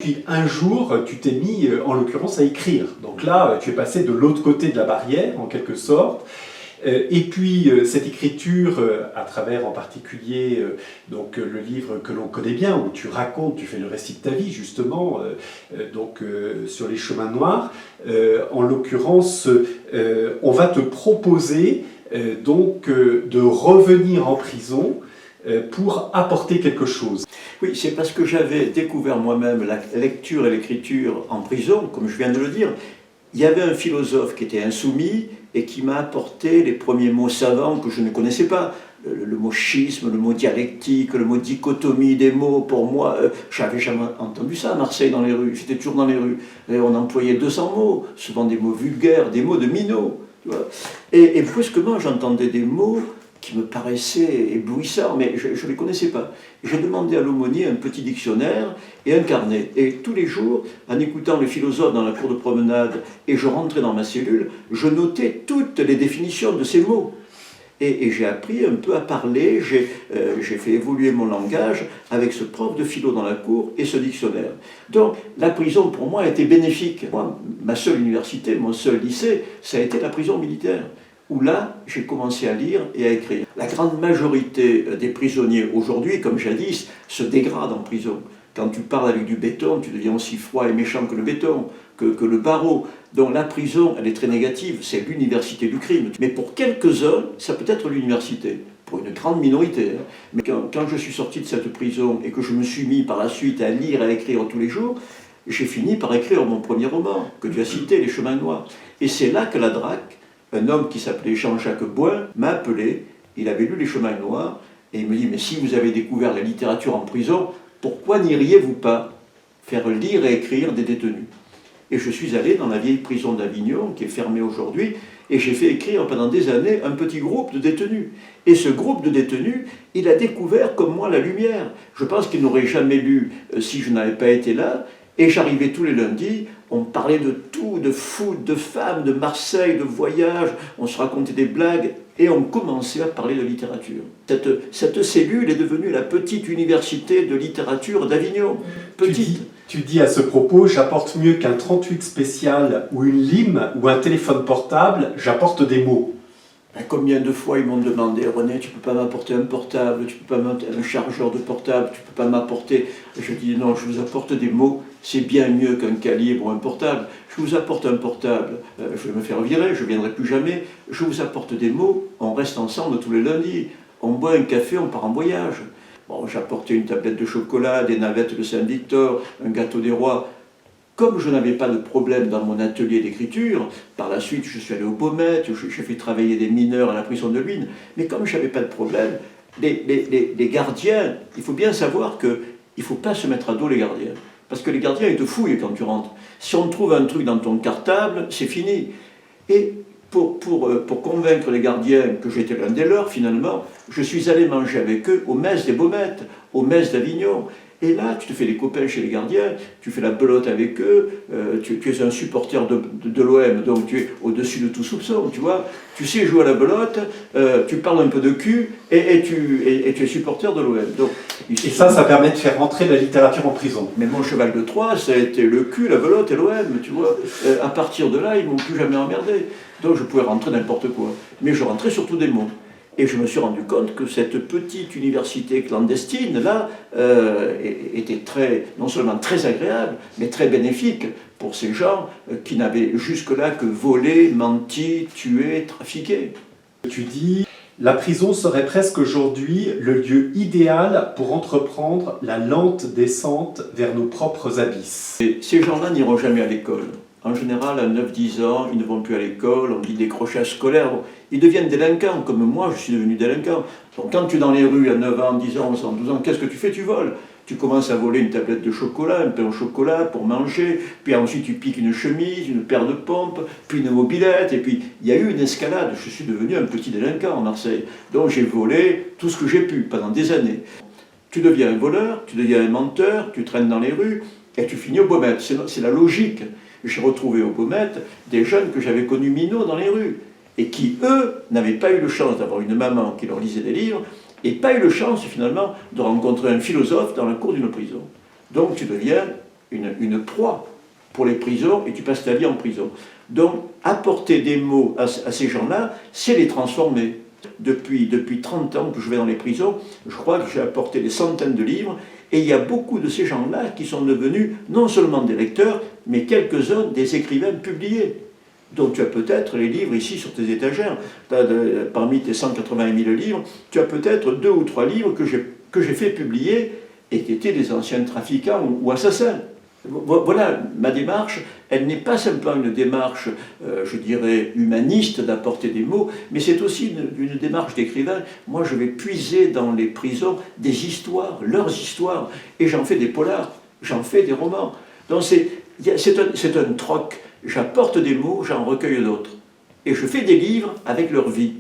Puis un jour, tu t'es mis, en l'occurrence, à écrire. Donc là, tu es passé de l'autre côté de la barrière, en quelque sorte. Et puis, cette écriture, à travers en particulier donc, le livre que l'on connaît bien, où tu racontes, tu fais le récit de ta vie, justement, sur les chemins noirs. En l'occurrence, on va te proposer de revenir en prison pour apporter quelque chose. Oui, c'est parce que j'avais découvert moi-même la lecture et l'écriture en prison, comme je viens de le dire. Il y avait un philosophe qui était insoumis et qui m'a apporté les premiers mots savants que je ne connaissais pas. Le mot schisme, le mot dialectique, le mot dichotomie des mots, pour moi, j'avais jamais entendu ça à Marseille dans les rues. J'étais toujours dans les rues. Et on employait 200 mots, souvent des mots vulgaires, des mots de minots. Tu vois. Et brusquement, j'entendais des mots qui me paraissaient éblouissants, mais je ne les connaissais pas. J'ai demandé à l'aumônier un petit dictionnaire et un carnet. Et tous les jours, en écoutant les philosophes dans la cour de promenade, et je rentrais dans ma cellule, je notais toutes les définitions de ces mots. Et j'ai appris un peu à parler, j'ai fait évoluer mon langage avec ce prof de philo dans la cour et ce dictionnaire. Donc la prison pour moi a été bénéfique. Moi, ma seule université, mon seul lycée, ça a été la prison militaire, où là, j'ai commencé à lire et à écrire. La grande majorité des prisonniers aujourd'hui, comme jadis, se dégradent en prison. Quand tu parles avec du béton, tu deviens aussi froid et méchant que le béton, que le barreau. Donc la prison, elle est très négative, c'est l'université du crime. Mais pour quelques-uns, ça peut être l'université, pour une grande minorité. Hein. Mais quand je suis sorti de cette prison et que je me suis mis par la suite à lire et à écrire tous les jours, j'ai fini par écrire mon premier roman, que tu as cité, Les Chemins Noirs. Et c'est là que la DRAC, un homme qui s'appelait Jean-Jacques Boin, m'a appelé, il avait lu Les Chemins Noirs, et il me dit, mais si vous avez découvert la littérature en prison, pourquoi n'iriez-vous pas faire lire et écrire des détenus? Et je suis allé dans la vieille prison d'Avignon, qui est fermée aujourd'hui, et j'ai fait écrire pendant des années un petit groupe de détenus. Et ce groupe de détenus, il a découvert comme moi la lumière. Je pense qu'il n'aurait jamais lu si je n'avais pas été là. Et j'arrivais tous les lundis, on parlait de tout, de foot, de femmes, de Marseille, de voyage, on se racontait des blagues, et on commençait à parler de littérature. Cette cellule est devenue la petite université de littérature d'Avignon. Petite. Tu dis à ce propos, j'apporte mieux qu'un 38 spécial ou une lime ou un téléphone portable, j'apporte des mots. Combien de fois ils m'ont demandé, René, tu ne peux pas m'apporter un portable, tu ne peux pas m'apporter un chargeur de portable, tu ne peux pas m'apporter... Je dis non, je vous apporte des mots, c'est bien mieux qu'un calibre ou un portable. Je vous apporte un portable, je vais me faire virer, je ne viendrai plus jamais. Je vous apporte des mots, on reste ensemble tous les lundis, on boit un café, on part en voyage. Bon, j'apportais une tablette de chocolat, des navettes de Saint-Victor, un gâteau des rois. Comme je n'avais pas de problème dans mon atelier d'écriture, par la suite je suis allé au Baumettes, j'ai fait travailler des mineurs à la prison de Luynes, mais comme je n'avais pas de problème, les gardiens, il faut bien savoir qu'il ne faut pas se mettre à dos les gardiens. Parce que les gardiens, ils te fouillent quand tu rentres. Si on trouve un truc dans ton cartable, c'est fini. Et pour convaincre les gardiens que j'étais l'un des leurs, finalement, je suis allé manger avec eux au Mess des Baumettes, au Mess d'Avignon. Et là, tu te fais des copains chez les gardiens, tu fais la belote avec eux, tu es un supporter de l'OM, donc tu es au-dessus de tout soupçon, tu vois. Tu sais jouer à la belote, tu parles un peu de cul, et tu es supporter de l'OM. Et ça permet de faire rentrer la littérature en prison. Mais mon cheval de Troie, ça a été le cul, la belote et l'OM, tu vois. À partir de là, ils ne m'ont plus jamais emmerdé. Donc je pouvais rentrer n'importe quoi. Mais je rentrais surtout des mots. Et je me suis rendu compte que cette petite université clandestine, là, était non seulement très agréable, mais très bénéfique pour ces gens qui n'avaient jusque-là que volé, menti, tué, trafiqué. Tu dis, la prison serait presque aujourd'hui le lieu idéal pour entreprendre la lente descente vers nos propres abysses. Et ces gens-là n'iront jamais à l'école. En général, à 9-10 ans, ils ne vont plus à l'école, on dit décrochage scolaire. Ils deviennent délinquants, comme moi, je suis devenu délinquant. Donc quand tu es dans les rues à 9 ans, 10 ans, 11 ans, 12 ans, qu'est-ce que tu fais? Tu voles. Tu commences à voler une tablette de chocolat, un pain au chocolat pour manger, puis ensuite tu piques une chemise, une paire de pompes, puis une mobilette, et puis il y a eu une escalade. Je suis devenu un petit délinquant à Marseille. Donc j'ai volé tout ce que j'ai pu pendant des années. Tu deviens un voleur, tu deviens un menteur, tu traînes dans les rues, et tu finis au Baumettes. C'est la logique. J'ai retrouvé au Baumettes des jeunes que j'avais connus minots dans les rues et qui, eux, n'avaient pas eu la chance d'avoir une maman qui leur lisait des livres et pas eu la chance, finalement, de rencontrer un philosophe dans la cour d'une prison. Donc tu deviens une proie pour les prisons et tu passes ta vie en prison. Donc, apporter des mots à ces gens-là, c'est les transformer. Depuis 30 ans que je vais dans les prisons, je crois que j'ai apporté des centaines de livres et il y a beaucoup de ces gens-là qui sont devenus non seulement des lecteurs, mais quelques-uns des écrivains publiés. Donc tu as peut-être les livres ici sur tes étagères. Parmi tes 180 000 livres, tu as peut-être 2 ou 3 livres que j'ai fait publier et qui étaient des anciens trafiquants ou assassins. Voilà, ma démarche, elle n'est pas simplement une démarche, je dirais, humaniste d'apporter des mots, mais c'est aussi une démarche d'écrivain. Moi, je vais puiser dans les prisons des histoires, leurs histoires, et j'en fais des polars, j'en fais des romans. Donc c'est un troc. J'apporte des mots, j'en recueille d'autres. Et je fais des livres avec leur vie.